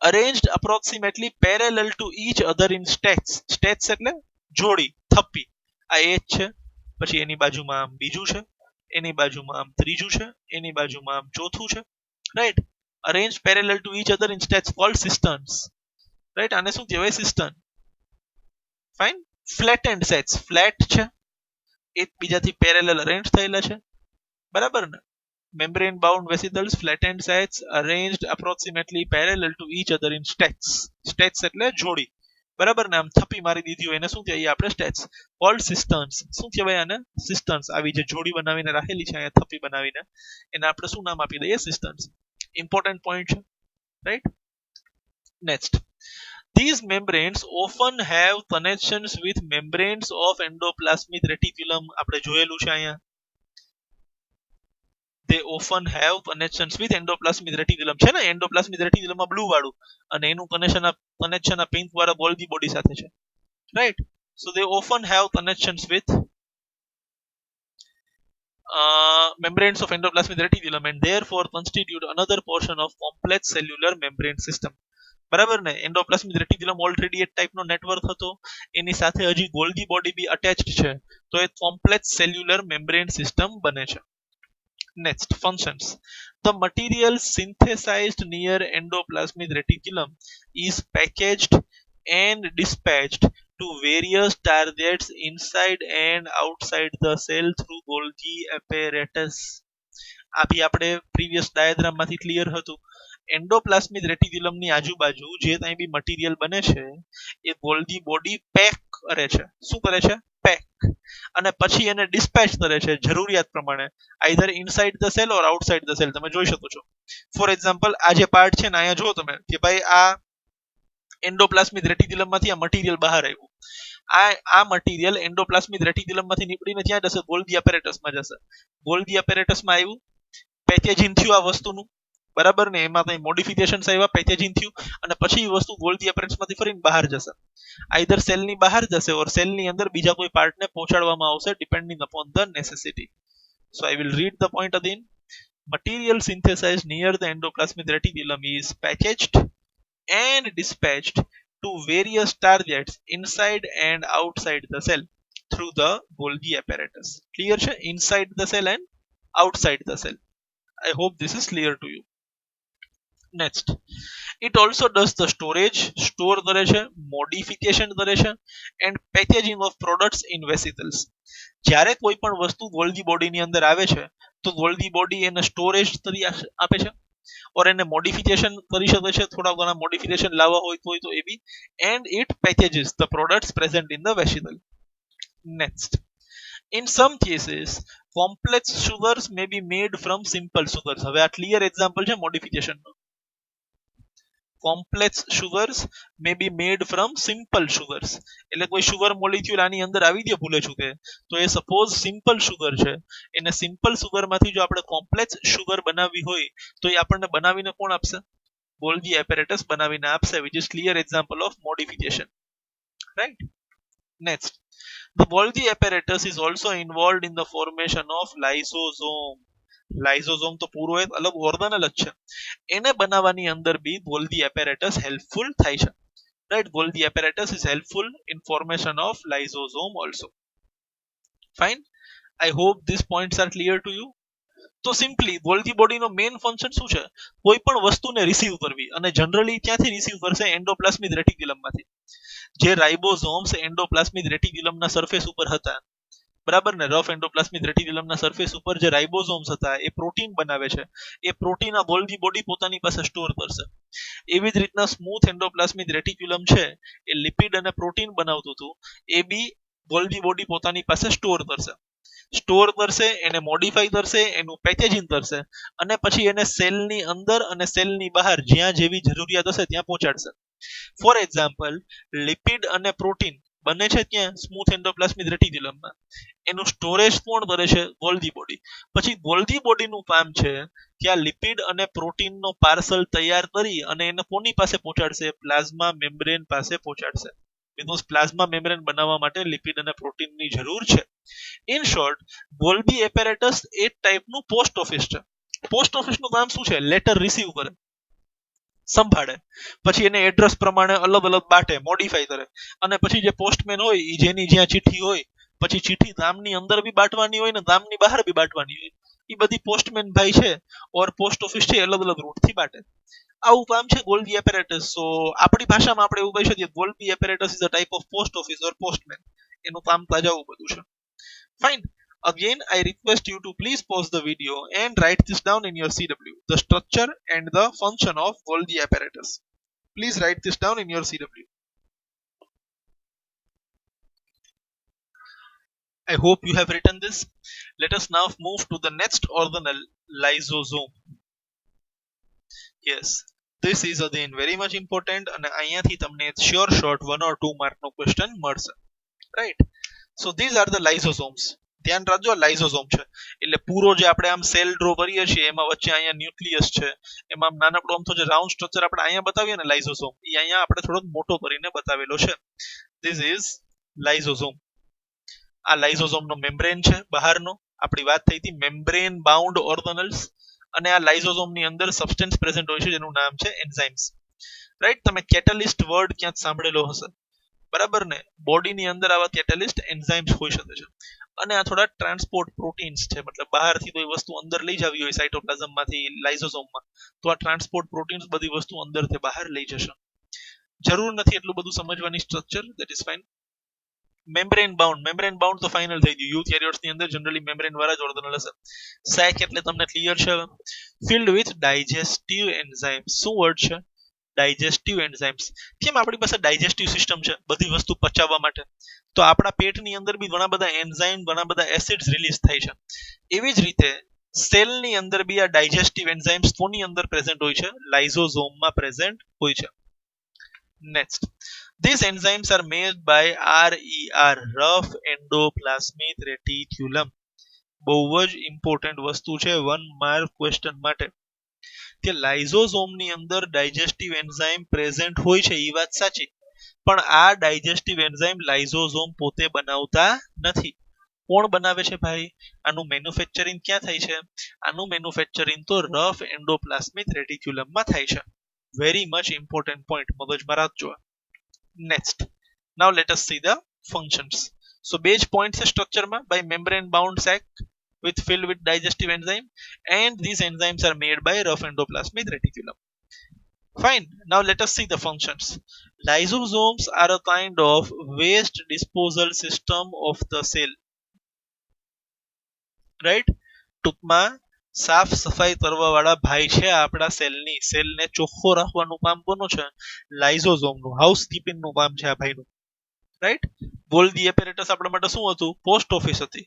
Arranged approximately parallel to each other in stacks. Stacks એટલે જોડી, થપ્પી. આ એક છે, પછી એની બાજુમાં આમ બીજું છે, એની બાજુમાં આમ ત્રીજું છે, એની બાજુમાં આમ ચોથું છે, right. arranged parallel to each other in stacks called cisterns, right. આને શું કહેવાય? સિસ્ટર્ન. ફાઇન. ફ્લેટેન્ડ સેટ્સ, ફ્લેટ છે, એકબીજાથી પેરેલલ અરેન્જ થયેલા છે, બરાબર ને. membrane bound vesicles, flattened sets arranged approximately parallel to each other in stacks. stacks એટલે જોડી, બરાબર ને. આમ થપ્પી મારી દીધી હોય એને શું કહેવાય આપણે? stacks called cisterns. શું કહેવાય આને? cisterns. આવી જે જોડી બનાવીને રાખેલી છે અહીંયા થપ્પી બનાવીને એને આપણે શું નામ આપી દઈએ? cisterns. important point છે, right. Next, these membranes often have connections with membranes of endoplasmic reticulum. આપણે જોયેલું છે અહીંયા. they often have connections with endoplasmic reticulum છે ને. endoplasmic reticulum માં બ્લુ વાળું અને એનું કનેક્શન આ પિંક વાળા ગોલ્ગી બોડી સાથે છે, right. so they often have connections with membranes of endoplasmic reticulum and therefore constitute another portion of complex cellular membrane system. બરાબર ને. એન્ડોપ્લાસ્મિક રેટિક્યુલમ ઓલરેડી એક ટાઈપનો નેટવર્ક હતો, એની સાથે હજી ગોલ્ગી બોડી બી અટેચ્ડ છે, તો એ કોમ્પ્લેક્સ સેલ્યુલર મેમ્બ્રેન સિસ્ટમ બને છે. Next, functions. The material synthesized near endoplasmic reticulum is packaged and dispatched to various targets inside and outside the cell through Golgi apparatus. આ બી આપણે previous diagram માંથી clear હતું. Endoplasmic રેટિક્યુલમની આજુબાજુ જે કાંઈ બી material બને છે એ ગોલ્ગી બોડી પેક કરે છે. શું કરે છે? પેક. અને પછી એને ડિસ્પેચ કરે છે જરૂરિયાત પ્રમાણે either inside the cell or outside the cell. તમે જોઈ શકો છો ફોર એક્ઝામ્પલ આ જે પાર્ટ છે ને અહીંયા જુઓ તમે કે ભાઈ આ એન્ડોપ્લાસ્મિક રેટિક્યુલમ માંથી આ મટીરિયલ બહાર આવ્યું. આ મટીરિયલ એન્ડોપ્લાસ્મિક રેટિક્યુલમ માંથી નીકળીને ક્યાં જશે? ગોલ્ગી એપેરેટસમાં જશે. ગોલ્ગી એપેરેટસમાં આવ્યું, પેકેજિંગ થયું આ વસ્તુનું, બરાબર ને, એમાં કઈ મોડિફિકેશન્સ આવ્યા, પેકેજિંગ થયું, અને પછી એ વસ્તુ ગોલ્ગી એપેરેટસમાંથી ફરીને બહાર જશે. આઈધર સેલની બહાર જશે ઓર સેલની અંદર બીજા કોઈ પાર્ટને પહોંચાડવામાં આવશે depending upon the necessity. So I will read the point again. Material synthesized near the endoplasmic reticulum is packaged and dispatched to various targets inside and outside the cell through the Golgi apparatus. Clear છે? Inside the cell and outside the cell. I hope this is clear to you. Next, it also does the storage, store કરે છે, modification કરે છે, and packaging of products in vesicles. જ્યારે કોઈ પણ વસ્તુ Golgi બોડીની અંદર આવે છે તો ગોલ્ગી બોડી એને સ્ટોરેજ તરીકે આપે છે ઓર એને મોડિફિકેશન કરી શકે છે, થોડા ઘણા મોડિફિકેશન લાવવા હોય તો એ બી, and it packages the products present in the vesicle. Next, in some cases complex sugars may be made from simple sugars. હવે આ ક્લિયર એક્ઝામ્પલ છે modification no. complex sugars may be made from simple sugars. એટલે કોઈ sugar molecule આની અંદર આવી ગયો ભૂલે ચૂકે તો એ સપોઝ સિમ્પલ સુગર છે, એને સિમ્પલ સુગર માંથી જો આપણે કોમ્પ્લેક્સ સુગર બનાવવી હોય તો એ આપણને બનાવીને કોણ આપશે? ગોલ્ગી એપેરેટસ બનાવીને આપશે, which is clear example of modification, right? Next, the Golgi apparatus is also involved in the formation of lysosome. લાઇઝોઝોમ તો પૂરો એક અલગ ઓર્ગેનલ જ છે, એને બનાવવાની અંદર બી ગોલ્ગી એપેરેટસ હેલ્પફુલ થાય છે, right? Golgi apparatus is helpful in formation of lysosome also. Fine, I hope this points are clear to you. તો સિમ્પલી ગોલ્ગી બોડીનો મેઇન ફંક્શન શું છે? કોઈ પણ વસ્તુને રિસીવ કરવી, અને જનરલી ક્યાંથી રિસીવ કરશે? એન્ડોપ્લાસ્મિક રેટિક્યુલમમાંથી. જે રાઇબોઝોમ્સ એન્ડોપ્લાસ્મિક રેટિક્યુલમના સરફેસ ઉપર હતા, બરાબર ને, રફ એન્ડોપ્લાસ્મિક રેટિક્યુલમના સરફેસ ઉપર જે રાઇબોઝોમ્સ હતા એ પ્રોટીન બનાવે છે, એ પ્રોટીન આ ગોલ્ગી બોડી પોતાની પાસે સ્ટોર કરશે. એવી જ રીતના સ્મૂથ એન્ડોપ્લાસ્મિક રેટિક્યુલમ છે એ લિપિડ અને પ્રોટીન બનાવતું હતું, એ બી ગોલ્ગી બોડી પોતાની પાસે સ્ટોર કરશે, એને મોડિફાઈ કરશે, એનું પેકેજિંગ કરશે, અને પછી એને સેલની અંદર અને સેલની બહાર જ્યાં જેવી જરૂરિયાત હશે ત્યાં પહોંચાડશે. ફોર એક્ઝામ્પલ, લિપિડ અને પ્રોટીન બને છે ત્યાં સ્મૂથ એન્ડોપ્લાસ્મિક રેટિક્યુલમમાં, એનું સ્ટોરેજ કોણ કરે છે? Golgi body. પછી ગોલ્ગી બોડીનું કામ છે ત્યાં લિપિડ અને પ્રોટીનનો પાર્સલ તૈયાર કરી અને એને કોની પાસે પહોંચાડશે? પ્લાઝ્મા મેમ્બ્રેન પાસે પહોંચાડશે. બીકોઝ પ્લાઝ્મા મેમ્બ્રેન બનાવવા માટે લિપિડ અને પ્રોટીનની જરૂર છે. ઇન શોર્ટ, ગોલ્ગી એપેરેટસ એક ટાઈપનું પોસ્ટ ઓફિસ છે. પોસ્ટ ઓફિસનું કામ શું છે? લેટર રિસીવ કરે, સંભાળે, પછી એને એડ્રેસ પ્રમાણે અલગ અલગ બાટે, મોડિફાઈ કરે, અને પછી જે પોસ્ટમેન હોય એ જેની જ્યાં ચિઠ્ઠી હોય, પછી ચિઠ્ઠી ગામની અંદર બી બાંટવાની હોય ને ગામની બહાર બી બાંટવાની હોય, એ બધી પોસ્ટમેન ભાઈ છે ઓર પોસ્ટ ઓફિસ છે અલગ અલગ રૂટથી બાટે. આવું કામ છે ગોલ્ગી એપેરેટસ. સો આપણી ભાષામાં આપણે એવું કહી શકીએ Golgi apparatus is a type of post office or postman. એનું કામ કાજ આવું બધું છે. Fine. Again, I request you to please pause the video and write this down in your CW, the structure and the function of Golgi apparatus. Please write this down in your CW. I hope you have written this. Let us now move to the next organelle, lysosome. Yes, this is again very much important, and અહીંયાથી તમને sure short 1 or 2 mark no question મળશે, right? So these are the lysosomes. ધ્યાન રાખજો, લાઇઝોસોમ છે એટલે પૂરો જે આપણે આમ સેલ ડ્રો કરીએ છીએ એમાં વચ્ચે અહીંયા ન્યુક્લિયસ છે, એમાં નાનકડો આમ તો જે રાઉન્ડ સ્ટ્રક્ચર આપણે અહીંયા બતાવીએ ને લાઇઝોસોમ, એ અહીંયા આપણે થોડોક મોટો કરીને બતાવેલો છે. This is lysosome. આ લાઇઝોસોમનો મેમ્બ્રેન છે બહારનો, આપણી વાત થઈ હતી મેમ્બ્રેન બાઉન્ડ ઓર્ગેનલ્સ, અને આ લાઇઝોસોમની અંદર સબસ્ટન્સ પ્રેઝન્ટ હોય છે જેનું નામ છે એન્ઝાઇમ્સ, રાઈટ? તમે કેટાલિસ્ટ વર્ડ ક્યાંક સાંભળેલો હશે, બરાબર ને? બોડીની અંદર આવા કેટાલિસ્ટ એન્ઝાઇમ્સ હોઈ શકે છે, અને આ થોડા ટ્રાન્સપોર્ટ પ્રોટીન્સ છે, મતલબ બહારથી કોઈ વસ્તુ અંદર લઈ જવી હોય સાઇટોપ્લાઝમમાંથી લાઇઝોસોમમાં તો આ ટ્રાન્સપોર્ટ પ્રોટીન્સ બધી વસ્તુ અંદરથી બહાર લઈ જશે. જરૂર નથી એટલું બધું સમજવાની structure, that is fine. Membrane bound તો ફાઇનલ થઈ ગયું. યુકેરિયોટ્સ ની અંદર જનરલી મેમ્બ્રેન વાળા જ ઓર્ગેનલ હશે. સેક એટલે તમને ક્લિયર છે. Field with digestive enzymes. શું વર્ડ છે? Digestive enzymes. કેમ આપણી પાસે ડાયજેસ્ટિવ સિસ્ટમ છે બધી વસ્તુ પચાવવા માટે, તો આપણા પેટની અંદર બી ઘણા બધા એન્ઝાઇમ ઘણા બધા એસિડ્સ રિલીઝ થાય છે. એવી જ રીતે સેલની અંદર બી આ ડાયજેસ્ટિવ એન્ઝાઇમ્સ કોની અંદર પ્રેઝન્ટ હોય છે? લાઇઝોઝોમમાં પ્રેઝન્ટ હોય છે. Next, these enzymes are made by RER, rough endoplasmic reticulum. બહુ જ ઇમ્પોર્ટન્ટ વસ્તુ છે 1 માર્ક ક્વેશ્ચન માટે, કે લાઇઝોઝોમની અંદર ડાયજેસ્ટિવ એન્ઝાઇમ પ્રેઝન્ટ હોય છે એ વાત સાચી, પણ આ ડાયજેસ્ટિવ એન્ઝાઇમ લાઇઝોઝોમ પોતે બનાવતા નથી. કોણ બનાવે છે ભાઈ? આનું મેન્યુફેક્ચરિંગ ક્યાં થાય છે? આનું મેન્યુફેક્ચરિંગ તો રફ એન્ડોપ્લાસ્મિક રેટિક્યુલમમાં થાય છે. વેરી મચ ઇમ્પોર્ટન્ટ પોઈન્ટ, મગજમાં રાખજો. Next, now let us see the functions. So બે જ પોઈન્ટ છે સ્ટ્રક્ચરમાં, by membrane bound sac filled with digestive enzyme, and these enzymes are made by rough endoplasmic reticulum. Fine. Now let us see the functions. Lysosomes are a kind of waste disposal system of the cell. Right? ટૂંકમાં સાફ સફાઈ કરવા વાળા ભાઈ છે આપણા સેલની. સેલને ચોખ્ખો રાખવાનું કામ કોનું છે? લાઇઝોઝોમનું. હાઉસકીપિંગનું કામ છે આ ભાઈનું. રાઈટ? ગોલ્ગી એપેરેટસ આપણા માટે શું હતું? પોસ્ટ ઓફિસ હતી.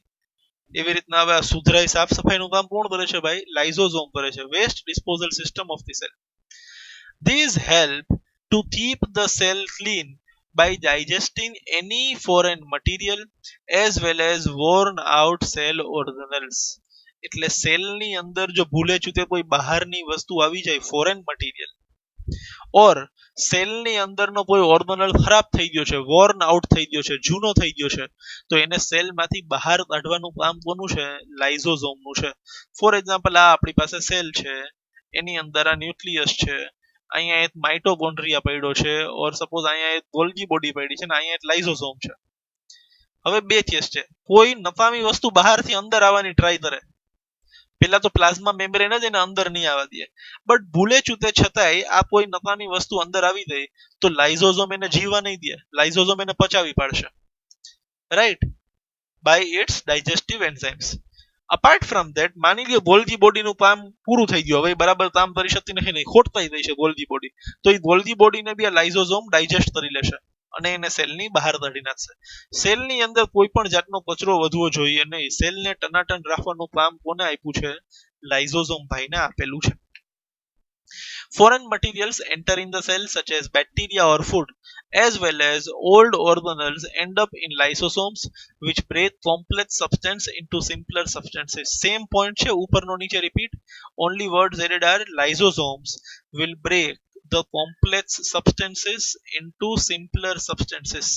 એવી રીતના હવે આ સુધરાઈ સાફ સફાઈનું કામ કોણ કરે છે ભાઈ? લાઇઝોઝોમ કરે છે. Waste disposal system of the cell. These help to keep the cell clean by digesting any foreign material as well as worn out cell organelles. એટલે સેલની અંદર જો ભૂલે ચૂકે કોઈ બહારની વસ્તુ આવી જાય, ફોરેન મટીરિયલ, ઓર સેલની અંદરનો કોઈ ઓર્ગનલ ખરાબ થઈ ગયો છે, વોર્ન આઉટ થઈ ગયો છે, જૂનો થઈ ગયો છે, તો એને સેલમાંથી બહાર કાઢવાનું કામ કોનું છે? લાઇઝોઝોમનું છે. ફોર એક્ઝામ્પલ, આ આપણી પાસે સેલ છે, એની અંદર આ ન્યુક્લિયસ છે, અહીંયા એક માઇટોકોન્ડ્રિયા પડ્યો છે, ઓર સપોઝ અહીંયા એક ગોલ્ગી બોડી પડી છે ને અહીંયા એક લાઇઝોઝોમ છે. હવે બે કેસ છે, કોઈ નકામી વસ્તુ બહારથી અંદર આવવાની ટ્રાય કરે, પેલા તો પ્લાઝ્મા મેમ્બ્રેન જ એને અંદર નહીં આવવા દે, બટ ભૂલે ચૂતે છતાંય આ કોઈ નકામી વસ્તુ અંદર આવી ગઈ તો લાઇઝોઝોમ એને જીવવા નહીં દે, લાઇઝોઝોમ એને પચાવી પાડશે, right, by its digestive enzymes. Apart from that, માની લ્યો ગોલ્ગી બોડીનું કામ પૂરું થઈ ગયું, હવે બરાબર કામ કરી શકતી નથી, નહીં ખોટતાઈ ગઈ છે ગોલ્ગી બોડી, તો એ ગોલ્ગી બોડીને બી આ લાઇઝોઝોમ ડાયજેસ્ટ કરી લેશે અને એને સેલની બહાર કાઢી નાખશે. સેલની અંદર કોઈ પણ જાતનો કચરો વધવો જોઈએ નહીં. સેલને ટનાટન રાખવાનું કામ કોને આપ્યું છે? લાઇઝોઝોમ ભાઈને આપેલું છે. Foreign materials enter in the cell such as bacteria or food, as well as old organelles end up in lysosomes, which break complex substance into simpler substances. Same point છે, ઉપરનો નીચે repeat. Only words added are lysosomes will break the complex substances into simpler substances.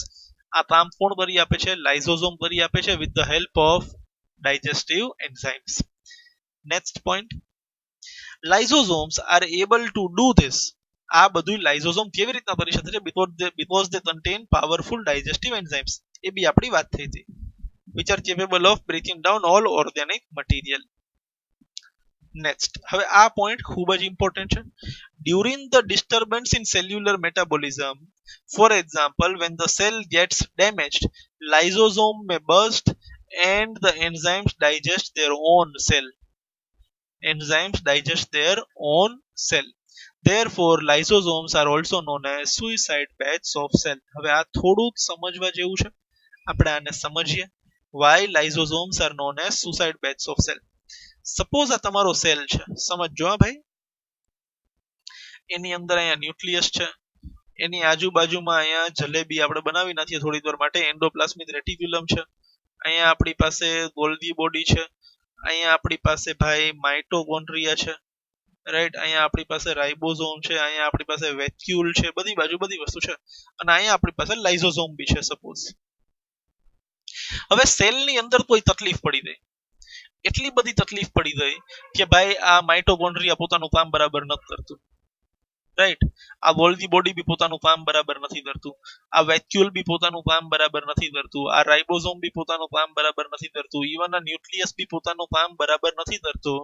આ કામ કોણ કરી આપે છે? લાઇઝોઝોમ કરી આપે છે with the help of digestive enzymes. Next point. Lysosomes are able to do this. આ બધું લાઇઝોઝોમ કેવી રીતના કરી શકે છે? because they contain powerful digestive enzymes. એ બી આપણી વાત થઈ હતી, which are capable of breaking down all organic material. Next, હવે આ point ખૂબ જ important છે. During the disturbance in cellular metabolism, for example, when the cell gets damaged, lysosome may burst and the enzymes digest their own cell. Enzymes digest their own cell. Therefore, lysosomes are also known as suicide beds of cell. હવે આ થોડું સમજવા જેવું છે, આપણે આને સમજીએ. Why lysosomes are known as suicide beds of cell? Suppose આ તમારો સેલ છે, સમજો ભાઈ, એની અંદર અહીંયા ન્યુક્લિયસ છે, એની આજુબાજુમાં અહીંયા જલેબી આપણે બનાવી નાખીએ થોડી વાર માટે, એન્ડોપ્લાસ્મિક રેટિક્યુલમ છે, અહીંયા આપણી પાસે ગોલ્ગી બોડી છે, અહીંયા આપણી પાસે ભાઈ માઇટોકોન્ડ્રિયા છે, રાઈટ, અહીંયા આપણી પાસે રાઇબોઝોમ છે, અહીંયા આપણી પાસે વેક્યુલ છે, બધી બાજુ બધી વસ્તુ છે, અને અહીંયા આપણી પાસે લાઇઝોઝોમ બી છે સપોઝ. હવે સેલની અંદર કોઈ તકલીફ પડી ગઈ, એટલી બધી તકલીફ પડી ગઈ કે ભાઈ આ માઇટોકોન્ડ્રિયા પોતાનું કામ બરાબર નથી કરતું, રાઈટ, આ ગોલ્ગી બોડી બી પોતાનું કામ બરાબર નથી કરતું, આ વેક્યુલ બી પોતાનું કામ બરાબર નથી કરતું, આ રાઇબોઝોમ બી પોતાનું કામ બરાબર નથી કરતું, ઇવન આ ન્યુક્લિયસ બી પોતાનું કામ બરાબર નથી કરતો,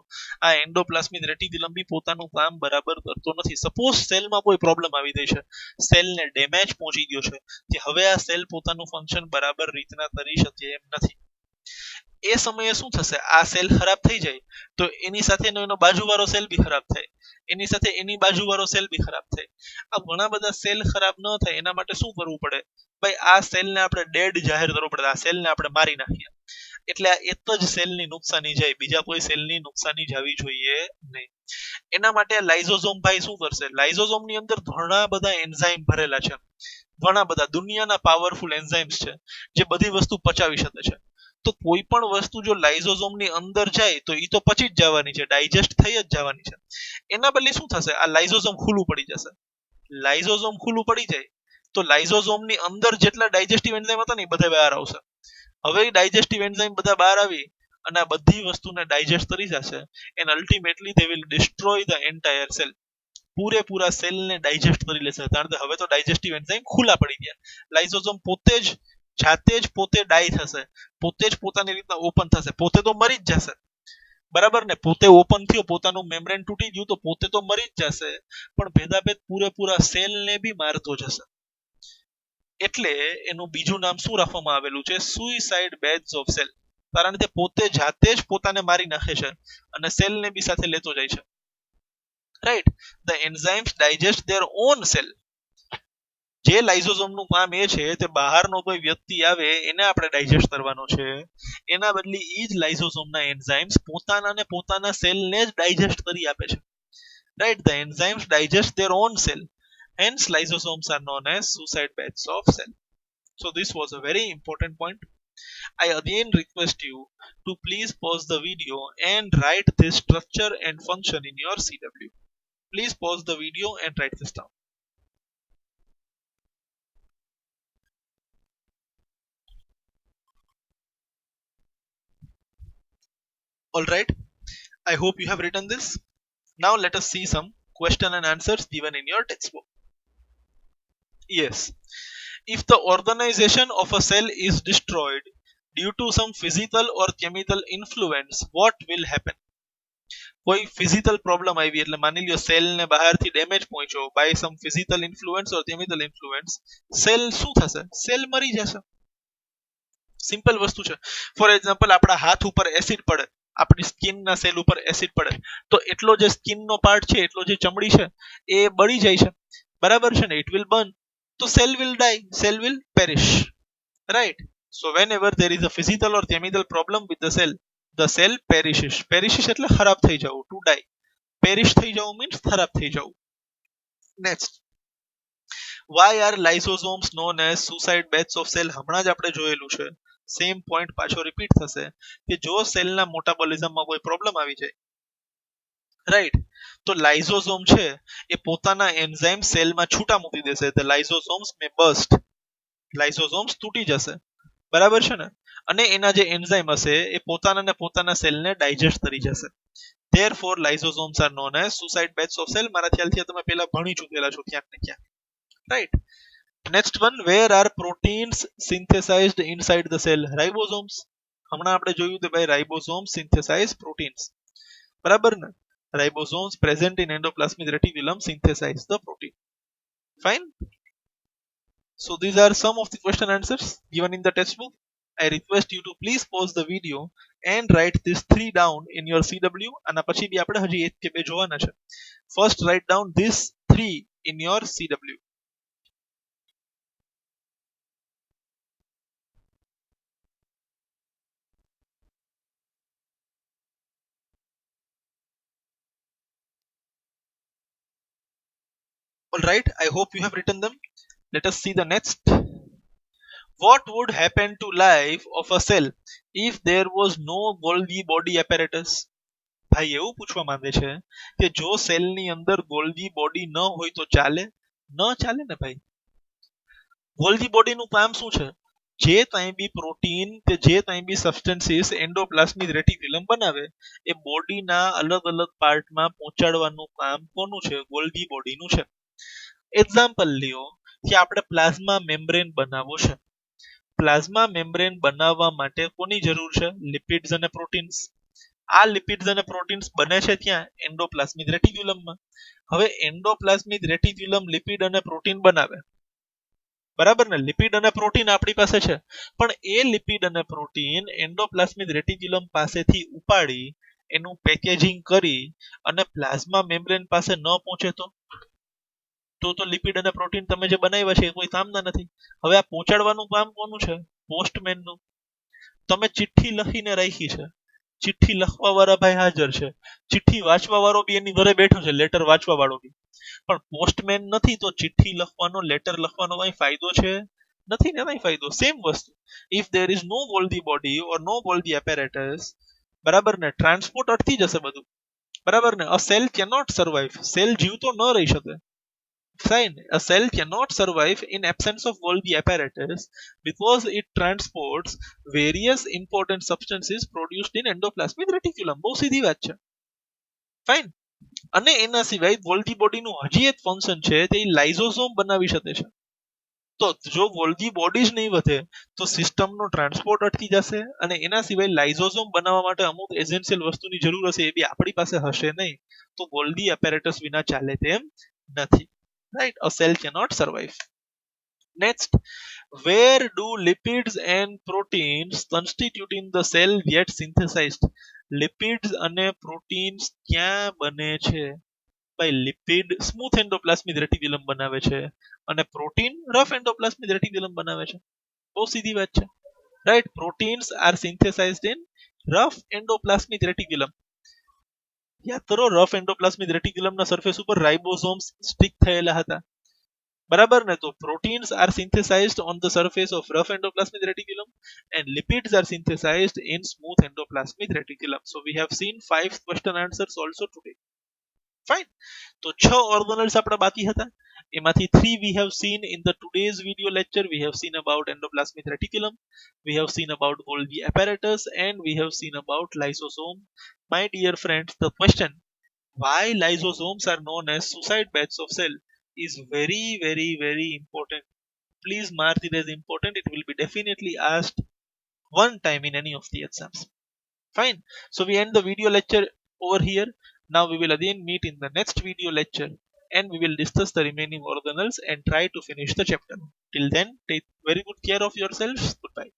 આ એન્ડોપ્લાસ્મિક રેટિક્યુલમ બી પોતાનું કામ બરાબર કરતો નથી. સપોઝ સેલમાં કોઈ પ્રોબ્લેમ આવી ગઈ છે, સેલને ડેમેજ પહોંચી ગયો છે, કે હવે આ સેલ પોતાનું ફંક્શન બરાબર રીતના કરી શકે એમ નથી. એ સમયે શું થશે, આ સેલ ખરાબ થઈ જાય તો એની સાથે એનો બાજુવાળો સેલ બી ખરાબ થાય, એની સાથે એની બાજુવાળો સેલ બી ખરાબ થાય. આ ઘણા બધા સેલ ખરાબ ન થાય એના માટે શું કરવું પડે ભાઈ, આ સેલને આપણે ડેડ જાહેર કરવો પડે, આ સેલને આપણે મારી નાખીએ. એટલે આ એક જ સેલની નુકસાની જાય, બીજા કોઈ સેલની નુકસાની જવી જોઈએ નહીં. એના માટે લાઇઝોઝોમ ભાઈ શું કરશે, લાઇઝોઝોમ ની અંદર ઘણા બધા એન્ઝાઇમ ભરેલા છે, ઘણા બધા દુનિયાના પાવરફુલ એન્ઝાઇમ્સ છે જે બધી વસ્તુ પચાવી શકે છે. તો કોઈ પણ વસ્તુ જો લાઇઝોઝોમ ની અંદર જાય તો એ તો પચી જ જવાની છે, ડાયજેસ્ટ થઈ જ જવાની છે. એના બદલે શું થશે, આ લાઇઝોઝોમ ખુલ્લું પડી જશે. લાઇઝોઝોમ ખુલ્લું પડી જાય તો લાઇઝોઝોમ ની અંદર જેટલા ડાયજેસ્ટિવ એન્ઝાઇમ હતા ને એ બધા બહાર આવશે. હવે ડાયજેસ્ટિવ એન્ઝાઇમ બધા બહાર આવી અને આ બધી વસ્તુને ડાયજેસ્ટ કરી જશે, and ultimately they will destroy the entire cell. પૂરેપૂરા સેલને ડાયજેસ્ટ કરી લેશે, કારણ કે હવે તો ડાયજેસ્ટિવ એન્ઝાઇમ ખુલ્લા પડી ગયા. લાઇઝોઝોમ પોતે જ જાતે જ પોતે ડાય થશે, પોતે જ પોતાની રીતના ઓપન થશે, પોતે તો મરી જ જશે. બરાબર ને, પોતે ઓપન થયો, પોતાનું મેમ્બ્રેન તૂટી ગયું તો પોતે તો મરી જ જશે, પણ ભેદાભેદ પૂરેપૂરા સેલને બી મારતો જશે. એટલે એનું બીજું નામ શું રાખવામાં આવેલું છે, સુઇસાઇડ બેડ્સ ઓફ સેલ. કારણ કે પોતે જાતે જ પોતાને મારી નાખે છે અને સેલને બી સાથે લેતો જાય છે. Right, the enzymes digest there on cell. જે લાઇઝોઝોમ નું કામ એ છે તે બહારનો કોઈ વ્યક્તિ આવે એને આપણે ડાયજેસ્ટ કરવાનો છે, એના બદલે એ જ લાઇઝોઝોમના એન્ઝાઇમ્સ પોતાના ને પોતાના સેલને જ ડાયજેસ્ટ કરી આપે છે. Right, the enzymes digest there on cell, hence lysosomes are known as suicide beds of cell. So this was a very important point. I again request you to please pause the video and write this structure and function in your CW. Please pause the video and write this down. All right, I hope you have written this. Now let us see some question and answers given in your textbook. Yes, if the organization of a cell is destroyed due to some physical or chemical influence, what will happen? કોઈ physical problem આવી એટલે માની લ્યો cell ને બહારથી damage પહોંચ્યો by some physical influence or chemical influence, cell શું થશે, સેલ મરી જશે. સિમ્પલ વસ્તુ છે. ફોર એક્ઝામ્પલ આપણા હાથ ઉપર એસિડ પડે, આપણી સ્કિનના સેલ ઉપર એસિડ પડે તો એટલો જે સ્કિનનો પાર્ટ છે, એટલો જે ચમડી છે એ બળી જાય છે, બરાબર છે ને, ઇટ વિલ બર્ન. તો cell will die, cell will perish. Right, so whenever there is a physical or chemical problem with the cell perishes. Perishes એટલે ખરાબ થઈ જવું, to die. Perish થઈ જવું means ખરાબ થઈ જવું. Next, why are lysosomes known as suicide beds of cell? હમણાં જ આપણે જોયેલું છે, સેમ પોઈન્ટ પાછો રિપીટ થશે કે જો સેલના મોટાબોલિઝમમાં કોઈ પ્રોબ્લેમ આવી જાય, રાઈટ, તો લાઇઝોસોમ છે એ પોતાના એન્ઝાઇમ સેલમાં છૂટા મૂકી દેશે, ધ લાઇઝોસોમ્સ મે બસ્ટ, લાઇઝોસોમ્સ તૂટી જશે, બરાબર છે ને, અને એના જે એન્ઝાઇમ હશે એ પોતાના ને પોતાના સેલને ડાયજેસ્ટ કરી જશે. therefore lysosomes are known as suicide beds of cell. મારા ખ્યાલથી તમે પહેલા ભણી ચૂકેલા છો ક્યાંક ને ક્યાંક. Right, next one, where are proteins synthesized inside the cell? ribosomes. હમણાં આપણે જોયું કે ભાઈ ribosomes synthesize proteins, બરાબર ને, ribosomes present in endoplasmic reticulum synthesize the protein. Fine. So these are some of the question answers given in the textbook. I request you to please pause the video and write these 3 down in your CW. આના પછી બી આપણે હજી એક કે બે જોવાના છે. First write down these 3 in your CW. All right, I hope you have written them. Let us see the next. What would happen to life of a cell if there was no Golgi body apparatus? ભાઈ એવું પૂછવા માંગે છે કે જો સેલની અંદર Golgi body ન હોય તો ચાલે? ન ચાલે ને ભાઈ. ગોલ્ગી બોડીનું કામ શું છે? જે કાંઈ બી પ્રોટીન કે જે કાંઈ બી સબસ્ટન્સીસ એન્ડોપ્લાસ્મિક રેટિક્યુલમ બનાવે એ બોડીના અલગ અલગ પાર્ટમાં પહોંચાડવાનું કામ કોનું છે? ગોલ્ગી બોડીનું છે. એક્ઝામ્પલ લ્યો કે આપણે પ્લાઝમા મેમ્બ્રેન બનાવવો છે. પ્લાઝમા મેમ્બ્રેન બનાવવા માટે કોની જરૂર છે? લિપિડ્સ અને પ્રોટીન્સ. આ લિપિડ્સ અને પ્રોટીન્સ બને છે ત્યાં એન્ડોપ્લાસ્મિક રેટિક્યુલમમાં. હવે એન્ડોપ્લાસ્મિક રેટિક્યુલમ લિપિડ અને પ્રોટીન બનાવે, બરાબર ને. લિપિડ અને પ્રોટીન આપણી પાસે છે, પણ એ લિપિડ અને પ્રોટીન એન્ડોપ્લાસ્મિક રેટિક્યુલમ પાસેથી ઉપાડી એનું પેકેજિંગ કરી અને પ્લાઝ્મા મેમ્બ્રેન પાસે ન પહોંચે તો લિપિડ અને પ્રોટીન તમે જે બનાવ્યા છે એ કોઈ કામના નથી. હવે આ પહોંચાડવાનું કામ કોનું છે? પોસ્ટમેનનું. તમે ચિઠ્ઠી લખીને રાખી છે, ચિઠ્ઠી લખવા વાળા ભાઈ હાજર છે, ચિઠ્ઠી વાંચવા વાળો બી એની ઘરે બેઠો છે, લેટર વાંચવા વાળો બી, પણ પોસ્ટમેન નથી તો ચિઠ્ઠી લખવાનો, લેટર લખવાનો કઈ ફાયદો છે? નથી ને કઈ ફાયદો. સેમ વસ્તુ, if there is no વોલ્દી body or no વોલ્દી apparatus, બરાબર ને, ટ્રાન્સપોર્ટ અટકી જશે બધું. બરાબર ને. અ સેલ કેનોટ સર્વાઈવ, સેલ જીવતો ન રહી શકે. Fine. A cell cannot survive in absence of Golgi apparatus because it transports various important substances produced in endoplasmic reticulum. બહુ સીધી વાત છે. ફાઇન. અને એના સિવાય ગોલ્ગી બોડીનું હજી એક ફંક્શન છે, તે લાઇઝોસોમ બનાવી શકે છે. તો જો ગોલ્ગી બોડી જ નહીં વધે તો સિસ્ટમનો ટ્રાન્સપોર્ટ અટકી જશે, અને એના સિવાય લાઇઝોસોમ બનાવવા માટે અમુક એસેન્શિયલ વસ્તુની જરૂર હશે, એ બી આપણી પાસે હશે નહીં, તો ગોલ્ગી એપેરેટસ વિના ચાલે તેમ નથી. Right? A cell cannot survive. Next, where do lipids and proteins constituting the cell get synthesized? Lipids અને proteins ક્યાં બને છે? ભાઈ, લિપિડ સ્મૂથ એન્ડોપ્લાસ્મિક રેટિક્યુલમ બનાવે છે અને પ્રોટીન રફ એન્ડોપ્લાસ્મિક રેટિક્યુલમ બનાવે છે. બહુ સીધી વાત છે. Right. Proteins are synthesised in rough endoplasmic reticulum. યાદ કરો, રફ એન્ડોપ્લાસ્મિક રેટિક્યુલમના સરફેસ ઉપર રાઇબોસોમ્સ સ્ટિક થયેલા હતા. બરાબર ને. તો proteins are synthesised on the surface of rough endoplasmic reticulum and lipids are synthesized in smooth endoplasmic reticulum. So we have seen 5 question answers also today. Fine. તો 6 organelles આપણા બાકી હતા, એમાંથી 3 we have seen in the today's video lecture. We have seen about endoplasmic reticulum, we have seen about Golgi apparatus, and we have seen about lysosome. My dear friends, the question why lysosomes are known as suicide beds of cell is very very very important. Please mark it as important. It will be definitely asked one time in any of the exams. Fine. So we end the video lecture over here. Now we will again meet in the next video lecture and we will discuss the remaining organelles and try to finish the chapter. Till then, take very good care of yourselves. Goodbye.